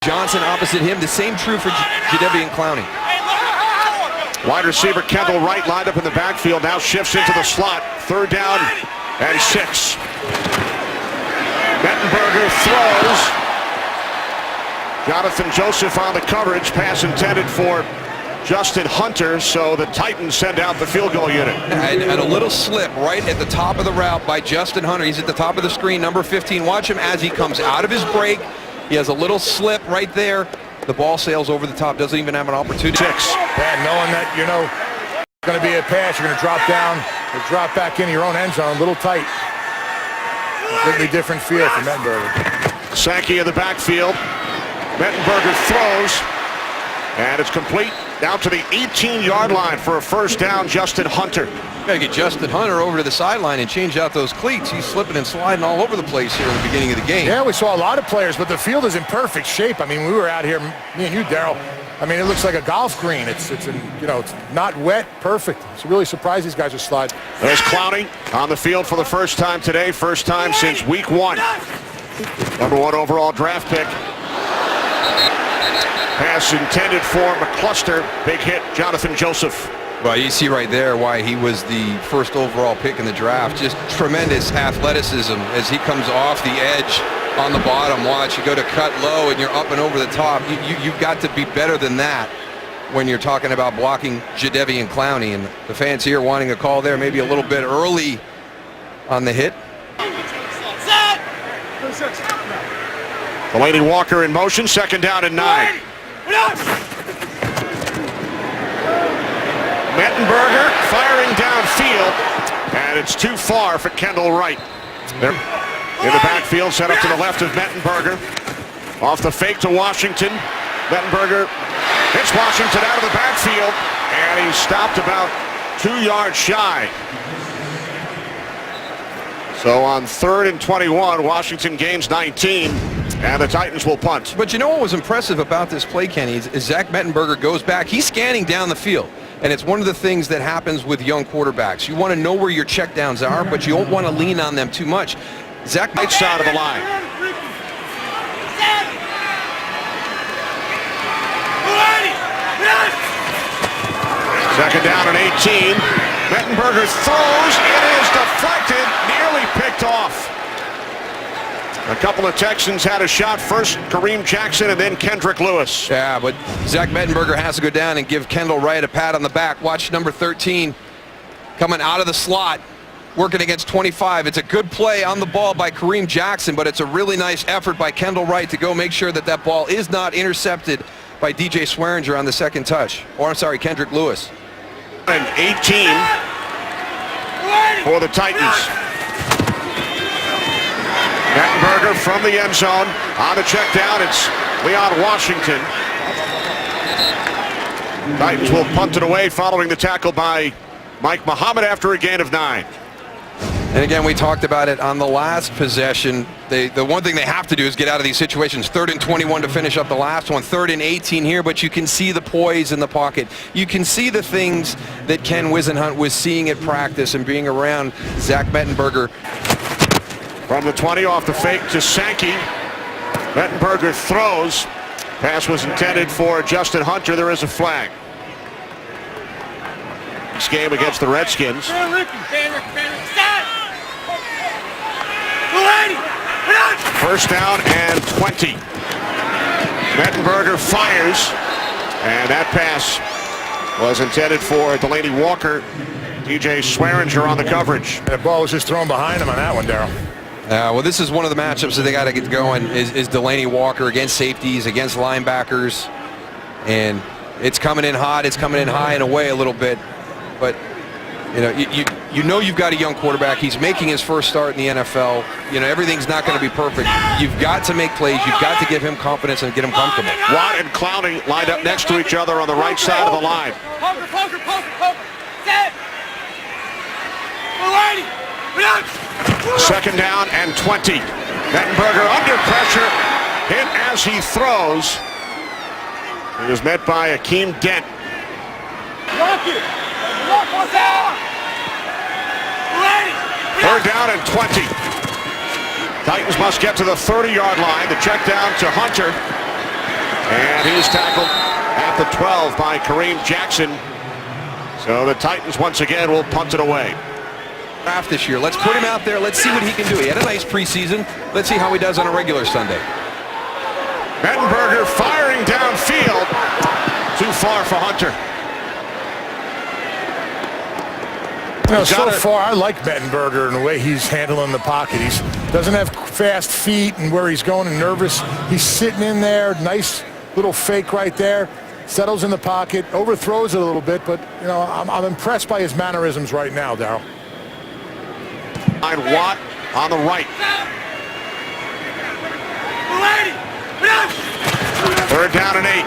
Johnson opposite him. The same true for Jadeveon Clowney. Wide receiver Kendall Wright lined up in the backfield. Now shifts into the slot. 3rd down and 6. Mettenberger throws. Jonathan Joseph on the coverage. Pass intended for Justin Hunter, so the Titans send out the field goal unit. And a little slip right at the top of the route by Justin Hunter. He's at the top of the screen, number 15. Watch him as he comes out of his break. He has a little slip right there. The ball sails over the top, doesn't even have an opportunity. 6. Bad knowing that, you know, it's going to be a pass. You're going to drop down or drop back into your own end zone. A little tight. Completely different feel for Mettenberger. Sankey in the backfield. Mettenberger throws. And it's complete down to the 18-yard line for a 1st down. Justin Hunter. Gotta get Justin Hunter over to the sideline and change out those cleats. He's slipping and sliding all over the place here in the beginning of the game. Yeah, we saw a lot of players, but the field is in perfect shape. I mean, we were out here, me and you, Daryl. I mean, it looks like a golf green. It's not wet, perfect. It's really surprised these guys are sliding. There's Clowney on the field for the first time today. First time since week 1. Number 1 overall draft pick. Pass intended for McCluster. Big hit, Jonathan Joseph. Well, you see right there why he was the 1st overall pick in the draft. Just tremendous athleticism as he comes off the edge on the bottom. Watch, you go to cut low and you're up and over the top. You've got to be better than that when you're talking about blocking Jadeveon Clowney. And the fans here wanting a call there, maybe a little bit early on the hit. Delaney Walker in motion, 2nd down and 9. Mettenberger firing downfield, and it's too far for Kendall Wright. They're in the backfield, set up to the left of Mettenberger. Off the fake to Washington. Mettenberger hits Washington out of the backfield, and he's stopped about 2 yards shy. So on 3rd and 21, Washington gains 19. And the Titans will punt. But you know what was impressive about this play, Kenny, is Zach Mettenberger goes back. He's scanning down the field. And it's one of the things that happens with young quarterbacks. You want to know where your checkdowns are, but you don't want to lean on them too much. Zach right side of the line. Second down and 18. Mettenberger throws. It is deflected, nearly picked off. A couple of Texans had a shot. First Kareem Jackson and then Kendrick Lewis. Yeah, but Zach Mettenberger has to go down and give Kendall Wright a pat on the back. Watch number 13 coming out of the slot, working against 25. It's a good play on the ball by Kareem Jackson, but it's a really nice effort by Kendall Wright to go make sure that that ball is not intercepted by DJ Swearinger on the 2nd touch. Or, I'm sorry, Kendrick Lewis. And 18 for the Titans. Mettenberger from the end zone. On the check down, it's Leon Washington. Titans will punt it away following the tackle by Mike Muhammad after a gain of 9. And again, we talked about it on the last possession. The one thing they have to do is get out of these situations. 3rd and 21 to finish up the last one. 3rd and 18 here, but you can see the poise in the pocket. You can see the things that Ken Wisenhunt was seeing at practice and being around Zach Mettenberger. From the 20 off the fake to Sankey. Mettenberger throws. Pass was intended for Justin Hunter. There is a flag. This game against the Redskins. First down and 20. Mettenberger fires. And that pass was intended for Delaney Walker. DJ Swearinger on the coverage. The ball was just thrown behind him on that one, Daryl. Well, this is one of the matchups that they got to get going is Delaney Walker against safeties, against linebackers. And it's coming in hot. It's coming in high and away a little bit. But, you know you've got a young quarterback. He's making his first start in the NFL. Everything's not going to be perfect. You've got to make plays. You've got to give him confidence and get him comfortable. Watt and Clowney lined up next to each other on the right side of the line. Second down and 20. Mettenberger under pressure, hit as he throws. He was met by Akeem Dent. Third down and 20. Titans must get to the 30-yard line. The check down to Hunter. And he's tackled at the 12 by Kareem Jackson. So the Titans once again will punt it away. This year. Let's put him out there. Let's see what he can do. He had a nice preseason. Let's see how he does on a regular Sunday. Mettenberger firing downfield. Too far for Hunter. You know, so far I like Mettenberger and the way he's handling the pocket. He doesn't have fast feet and where he's going and nervous. He's sitting in there, nice little fake right there. Settles in the pocket, overthrows it a little bit, but you know, I'm impressed by his mannerisms right now, Darryl. Watt on the right. Third down and 8.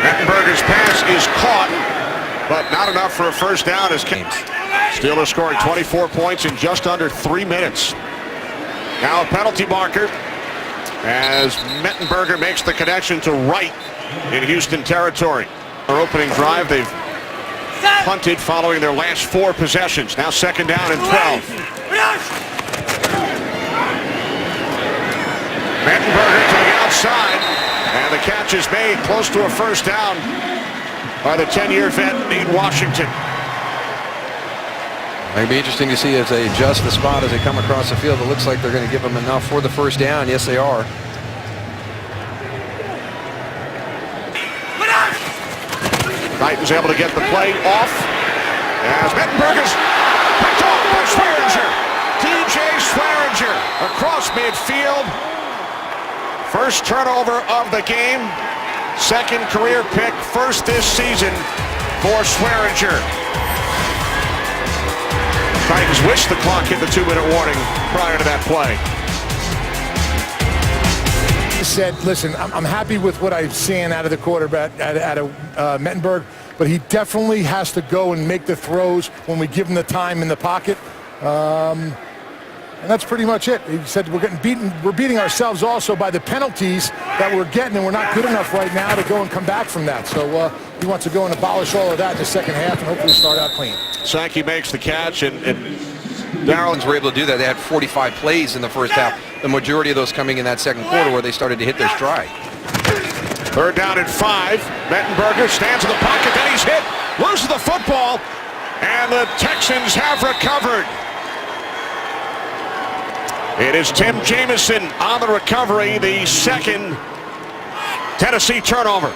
Mettenberger's pass is caught, but not enough for a first down as Steelers scoring 24 points in just under 3 minutes. Now a penalty marker as Mettenberger makes the connection to Wright in Houston territory. Our opening drive, they've punted following their last 4 possessions. Now second down and 12. Mettenberger to the outside, and the catch is made close to a first down by the 10-year vet in Washington. It'll be interesting to see as they adjust the spot as they come across the field. It looks like they're going to give them enough for the first down. Yes, they are. Titans able to get the play off as Mettenberger's picked off by Swearinger. DJ Swearinger across midfield. First turnover of the game. Second career pick, first this season for Swearinger. Titans wish the clock hit the 2-minute warning prior to that play. Said, listen, I'm happy with what I'm seeing out of the quarterback, out of Mettenberger, but he definitely has to go and make the throws when we give him the time in the pocket. And that's pretty much it. He said we're getting beaten. We're beating ourselves also by the penalties that we're getting, and we're not good enough right now to go and come back from that. So he wants to go and abolish all of that in the second half and hopefully start out clean. Sankey makes the catch, and Darylans were able to do that. They had 45 plays in the first half. The majority of those coming in that second quarter where they started to hit their stride. Third down and 5. Mettenberger stands in the pocket, then he's hit. Loses the football, and the Texans have recovered. It is Tim Jamison on the recovery, the second Tennessee turnover.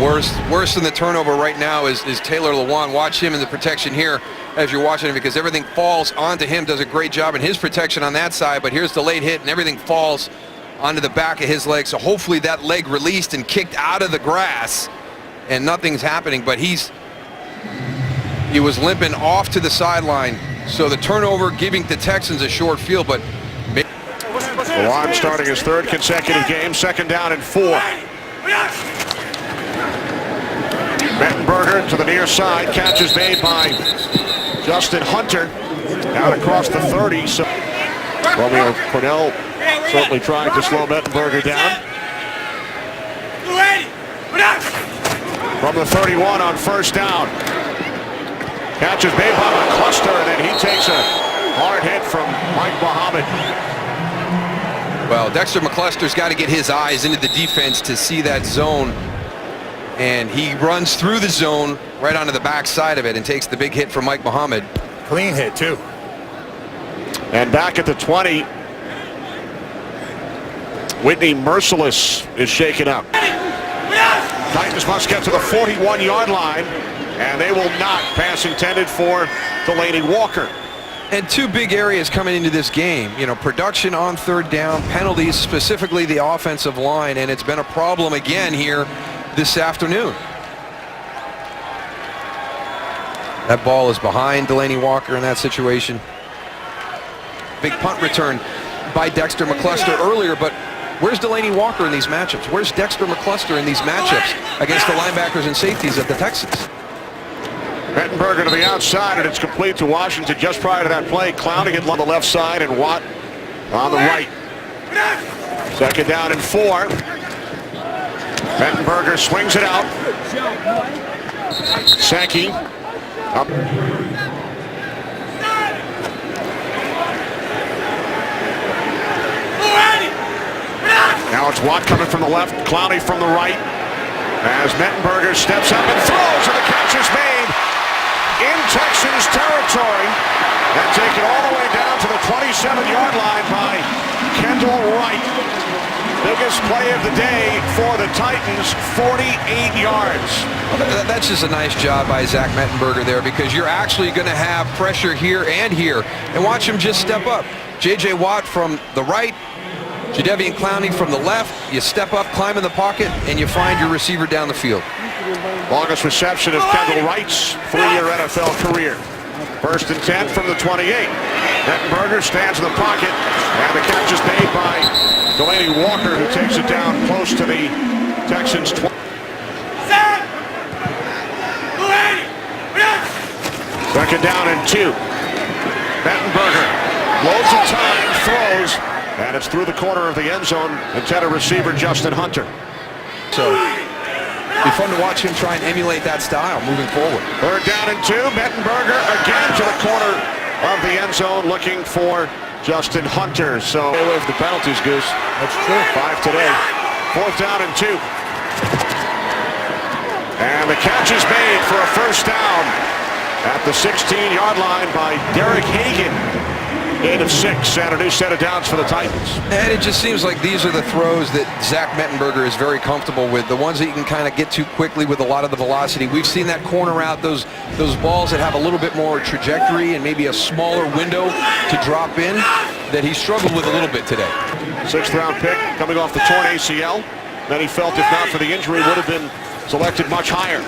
Worse than the turnover right now is Taylor Lewan. Watch him in the protection here as you're watching him because everything falls onto him. Does a great job in his protection on that side, but here's the late hit and everything falls onto the back of his leg. So hopefully that leg released and kicked out of the grass and nothing's happening, but he was limping off to the sideline. So the turnover giving the Texans a short field, but Lewan starting his 3rd consecutive game, second down and 4. Mettenberger to the near side. Catch is made by Justin Hunter out across the 30. So Romeo Cornell certainly trying to slow Mettenberger down. From the 31 on first down. Catch is made by McCluster, and then he takes a hard hit from Mike Muhammad. Well, Dexter McCluster's got to get his eyes into the defense to see that zone. And he runs through the zone right onto the back side of it and takes the big hit from Mike Muhammad. Clean hit, too. And back at the 20, Whitney Merciless is shaken up. Titans must get to the 41-yard line, and they will not. Pass intended for Delaney Walker. And 2 big areas coming into this game. You know, production on third down, penalties, specifically the offensive line, and it's been a problem again here this afternoon. That ball is behind Delaney Walker in that situation. Big punt return by Dexter McCluster earlier, but where's Delaney Walker in these matchups? Where's Dexter McCluster in these matchups against the linebackers and safeties of the Texans? Mettenberger to the outside, and it's complete to Washington just prior to that play. Clowney it on the left side, and Watt on the right. Second down and 4. Mettenberger swings it out. Sankey up. Now it's Watt coming from the left, Clowney from the right. As Mettenberger steps up and throws, and the catch is made in Texans territory. And taken all the way down to the 27-yard line by Kendall Wright. Biggest play of the day for the Titans, 48 yards. That's just a nice job by Zach Mettenberger there, because you're actually going to have pressure here and here. And watch him just step up. J.J. Watt from the right, Jadeveon Clowney from the left. You step up, climb in the pocket, and you find your receiver down the field. Longest reception of Kendall Wright's 3-year NFL career. 1st and 10 from the 28. Mettenberger stands in the pocket, and the catch is made by Delaney Walker, who takes it down close to the Texans' 20. Second down and 2. Mettenberger loads of time, throws, and it's through the corner of the end zone, intended receiver Justin Hunter. So it'll be fun to watch him try and emulate that style moving forward. 3rd down and 2. Mettenberger again to the corner of the end zone, looking for Justin Hunter. So Stay away from the penalties, Goose. That's true. 5 today. 4th down and 2. And the catch is made for a first down at the 16-yard line by Derek Hagan. 8 of 6, and a new set of downs for the Titans. And it just seems like these are the throws that Zach Mettenberger is very comfortable with, the ones that you can kind of get to quickly with a lot of the velocity. We've seen that corner route, those balls that have a little bit more trajectory and maybe a smaller window to drop in, that he struggled with a little bit today. 6th-round pick coming off the torn ACL. Then he felt if not for the injury would have been selected much higher.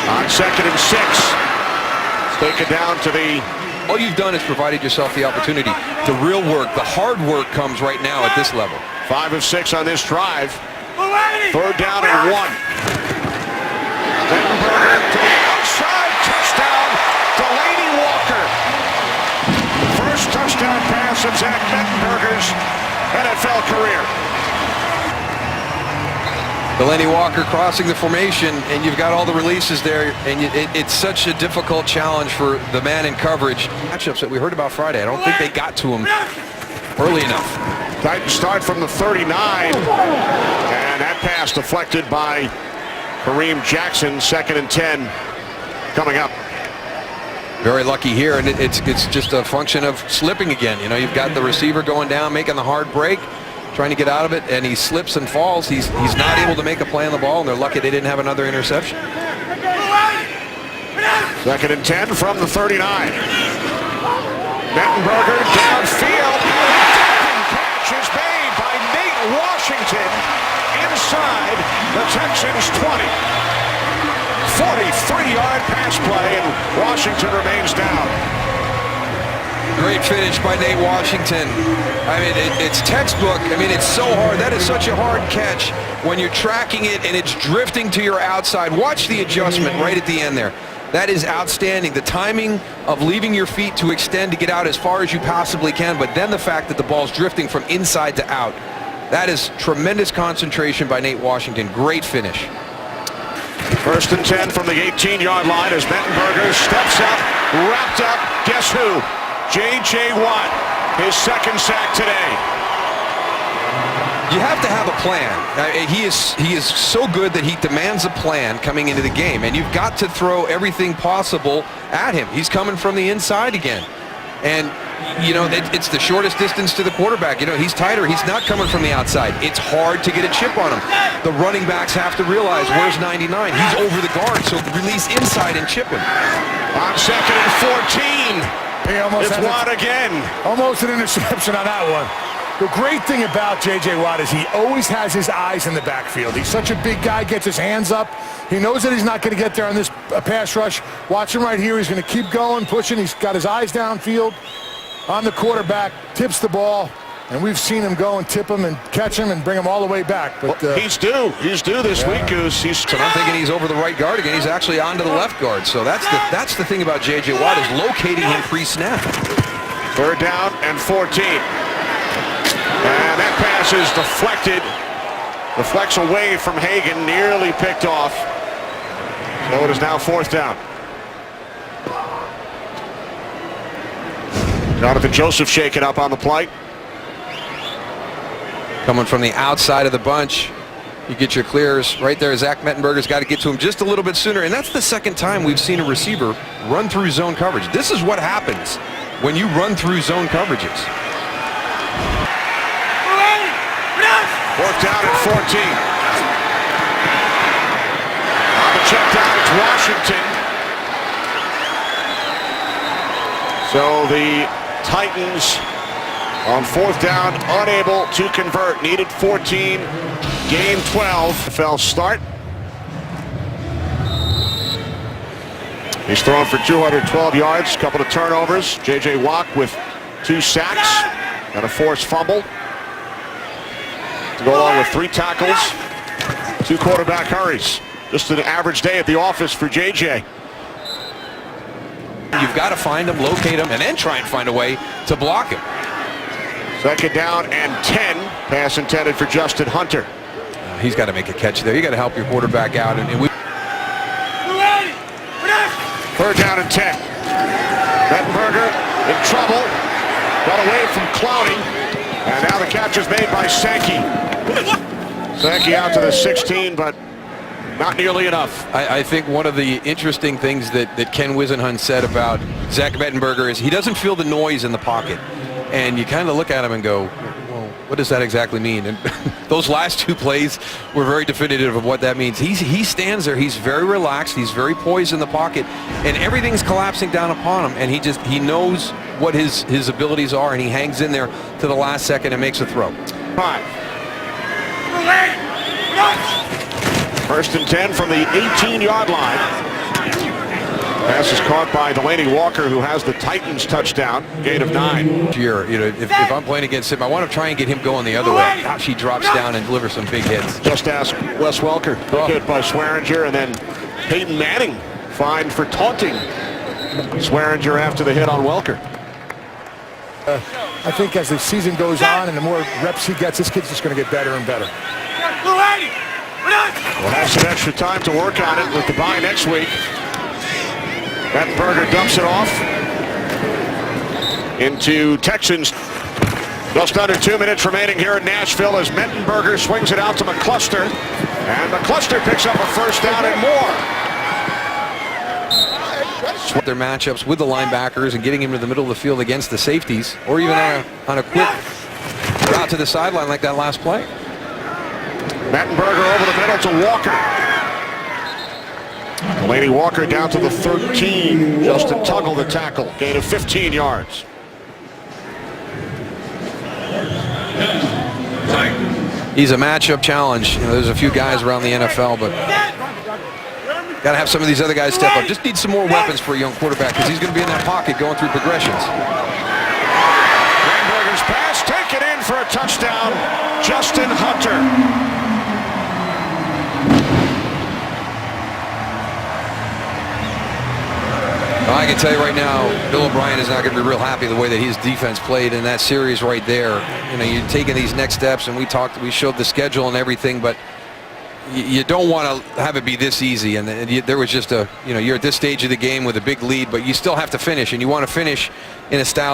On 2nd and 6, take it down to the... All you've done is provided yourself the opportunity. The real work, the hard work comes right now at this level. 5 of 6 on this drive. 3rd down and 1. Mettenberger to the outside, touchdown, Delaney Walker. First touchdown pass of Zach Mettenberger's NFL career. Delaney Walker crossing the formation, and you've got all the releases there, and it's such a difficult challenge for the man in coverage. Matchups that we heard about Friday, I don't think they got to him early enough. Titans start from the 39, and that pass deflected by Kareem Jackson. 2nd and 10 coming up. Very lucky here, and it's just a function of slipping again. You know, you've got the receiver going down, making the hard break, trying to get out of it, and he slips and falls. He's not able to make a play on the ball, and they're lucky they didn't have another interception. 2nd and 10 from the 39. Mettenberger downfield. Catch is made by Nate Washington inside the Texans' 20. 43-yard pass play, and Washington remains down. Great finish by Nate Washington. I mean, it's textbook. I mean, it's so hard. That is such a hard catch when you're tracking it and it's drifting to your outside. Watch the adjustment right at the end there. That is outstanding. The timing of leaving your feet to extend to get out as far as you possibly can, but then the fact that the ball's drifting from inside to out. That is tremendous concentration by Nate Washington. Great finish. 1st and 10 from the 18-yard line as Mettenberger steps up, wrapped up. Guess who? J.J. Watt, his 2nd sack today. You have to have a plan. He is so good that he demands a plan coming into the game, and you've got to throw everything possible at him. He's coming from the inside again, and you know it's the shortest distance to the quarterback. You know, he's tighter. He's not coming from the outside. It's hard to get a chip on him. The running backs have to realize where's 99. He's over the guard, so release inside and chip him. On 2nd and 14. It's Watt again. Almost an interception on that one. The great thing about J.J. Watt is he always has his eyes in the backfield. He's such a big guy, gets his hands up. He knows that he's not going to get there on this pass rush. Watch him right here. He's going to keep going, pushing. He's got his eyes downfield on the quarterback, tips the ball, and we've seen him go and tip him and catch him and bring him all the way back. But he's due this week, Goose. So I'm thinking he's over the right guard again. He's actually onto the left guard. So that's the thing about J.J. Watt, is locating him pre-snap. 3rd down and 14. And that pass is deflected. Deflects away from Hagan, nearly picked off. So it is now 4th down. Jonathan Joseph shaken up on the play. Coming from the outside of the bunch, you get your clears right there. Zach Mettenberger's got to get to him just a little bit sooner, and that's the second time we've seen a receiver run through zone coverage. This is what happens when you run through zone coverages. 4th down and 14. On the check down, it's Washington. So the Titans on 4th down, unable to convert. Needed 14, gained 12. NFL start. He's thrown for 212 yards, a couple of turnovers. J.J. Watt with 2 sacks and a forced fumble. To go along with 3 tackles, 2 quarterback hurries. Just an average day at the office for J.J. You've got to find him, locate him, and then try and find a way to block him. 2nd down and 10. Pass intended for Justin Hunter. He's got to make a catch there. You got to help your quarterback out. And we 3rd down and 10. Mettenberger in trouble. Got away from Clowney. And now the catch is made by Sankey. Sankey out to the 16, but not nearly enough. I think one of the interesting things that Ken Wisenhunt said about Zach Mettenberger is he doesn't feel the noise in the pocket. And you kind of look at him and go, well, what does that exactly mean? And those last 2 plays were very definitive of what that means. He stands there. He's very relaxed. He's very poised in the pocket. And everything's collapsing down upon him. And he knows what his abilities are. And he hangs in there to the last second and makes a throw. 5. 1st and 10 from the 18-yard line. Pass is caught by Delaney Walker, who has the Titans touchdown. Gain of 9. If I'm playing against him, I want to try and get him going the other way. Gosh, he drops down and delivers some big hits. Just ask Wes Welker. Big hit by Swearinger, and then Peyton Manning fined for taunting Swearinger after the hit on Welker. I think as the season goes on and the more reps he gets, this kid's just going to get better and better. We'll have some extra time to work on it with the bye next week. Mettenberger dumps it off into Texans. Just under 2 minutes remaining here in Nashville as Mettenberger swings it out to McCluster. And McCluster picks up a 1st down and more. Their matchups with the linebackers and getting him to the middle of the field against the safeties, or even on a quick route to the sideline like that last play. Mettenberger over the middle to Walker. Delaney Walker down to the 13. Justin Tuggle the tackle. Gain of 15 yards. He's a matchup challenge. There's a few guys around the NFL, but got to have some of these other guys step up. Just need some more weapons for a young quarterback because he's going to be in that pocket going through progressions. Mettenberger's pass taken in for a touchdown. Justin Hunter. I can tell you right now, Bill O'Brien is not going to be real happy the way that his defense played in that series right there. You're taking these next steps, and we showed the schedule and everything, but you don't want to have it be this easy. And there was just you're at this stage of the game with a big lead, but you still have to finish, and you want to finish in a style